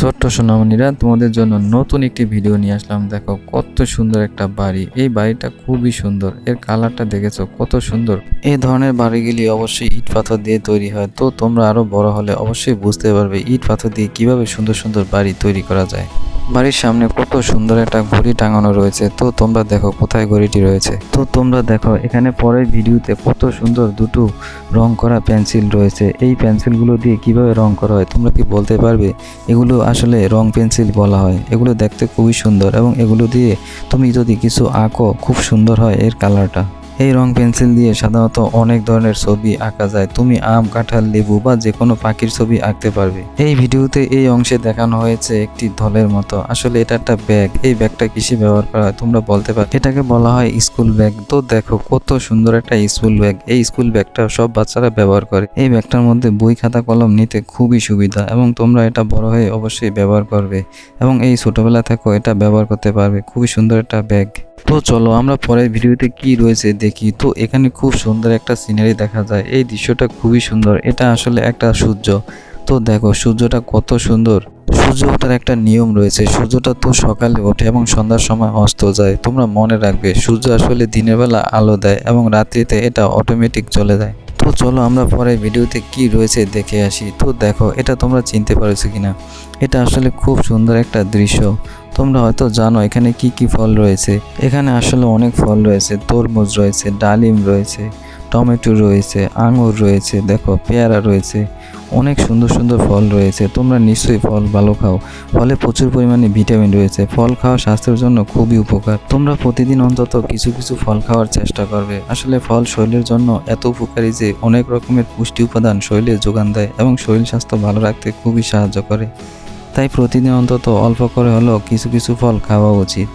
ছোট্ট সোনামণিরা, তোমাদের জন্য নতুন একটি ভিডিও নিয়ে আসলাম। দেখো কত সুন্দর একটা বাড়ি। এই বাড়িটা খুবই সুন্দর। এর কালারটা দেখেছো কত সুন্দর। এই ধরনের বাড়িগুলি অবশ্যই ইট পাথর দিয়ে তৈরি হয়। তো তোমরা আরো বড় হলে অবশ্যই বুঝতে পারবে ইট পাথর দিয়ে কিভাবে সুন্দর সুন্দর বাড়ি তৈরি করা যায়। বাড়ির সামনে কত সুন্দর একটা ঘড়ি টাঙানো রয়েছে। তো তোমরা দেখো কোথায় ঘড়িটি রয়েছে। তো তোমরা দেখো এখানে পরের ভিডিওতে কত সুন্দর দুটো রং করা পেন্সিল রয়েছে। এই পেন্সিলগুলো দিয়ে কিভাবে রং করা হয় তোমরা কি বলতে পারবে? এগুলো আসলে রং পেন্সিল বলা হয়। এগুলো দেখতে খুবই সুন্দর এবং এগুলো দিয়ে তুমি যদি কিছু আঁকো খুব সুন্দর হয় এর কালারটা। এই রং পেন্সিল দিয়ে সাধারণত অনেক ধরনের ছবি আঁকা যায়। তুমি আম, কাঁঠাল, লেবু বা যে কোনো পাখির ছবি আঁকতে পারবে। এই ভিডিওতে এই অংশে দেখানো হয়েছে একটি ধলের মতো। আসলে এটা একটা ব্যাগ। এই ব্যাগটা কিসে ব্যবহার করা হয় তোমরা বলতে পারো? এটাকে বলা হয় স্কুল ব্যাগ। তো দেখো কত সুন্দর একটা স্কুল ব্যাগ। এই স্কুল ব্যাগটা সব বাচ্চারা ব্যবহার করে। এই ব্যাগটার মধ্যে বই, খাতা, কলম নিতে খুবই সুবিধা এবং তোমরা এটা বড় হয়ে অবশ্যই ব্যবহার করবে এবং এই ছোটবেলা থেকেও এটা ব্যবহার করতে পারবে। খুবই সুন্দর একটা ব্যাগ। তো চলো আমরা পরের ভিডিওতে কি রয়েছে দেখি। তো এখানে খুব সুন্দর একটা সিনারি দেখা যায়। এই দৃশ্যটা খুবই সুন্দর। এটা আসলে একটা সূর্য। তো দেখো সূর্যটা কত সুন্দর। সূর্য ওঠার একটা নিয়ম রয়েছে। সূর্যটা তো সকালে ওঠে এবং সন্ধ্যার সময় অস্ত যায়। তোমরা মনে রাখবে সূর্য আসলে দিনের বেলা আলো দেয় এবং রাত্রিতে এটা অটোমেটিক চলে যায়। তো চলো আমরা পরে ভিডিওতে কি রয়েছে দেখে আসি। তো দেখো এটা তোমরা চিনতে পারছো কিনা। এটা আসলে খুব সুন্দর একটা দৃশ্য। তোমরা হয়তো জানো এখানে কি কি ফল রয়েছে। এখানে আসলে অনেক ফল রয়েছে। তরমুজ রয়েছে, ডালিম রয়েছে, টমেটো রয়েছে, আঙুর রয়েছে, দেখো পেয়ারা রয়েছে। অনেক সুন্দর সুন্দর ফল রয়েছে। তোমরা নিশ্চয়ই ফল ভালো খাও। ফলে প্রচুর পরিমাণে ভিটামিন রয়েছে। ফল খাওয়া স্বাস্থ্যের জন্য খুবই উপকার। তোমরা প্রতিদিন অন্তত কিছু কিছু ফল খাওয়ার চেষ্টা করবে। আসলে ফল শরীরের জন্য এত উপকারী যে অনেক রকমের পুষ্টি উপাদান শরীরে যোগান দেয় এবং শরীর স্বাস্থ্য ভালো রাখতে খুবই সাহায্য করে। তাই প্রতিদিন অন্তত অল্প করে হলেও কিছু কিছু ফল খাওয়া উচিত।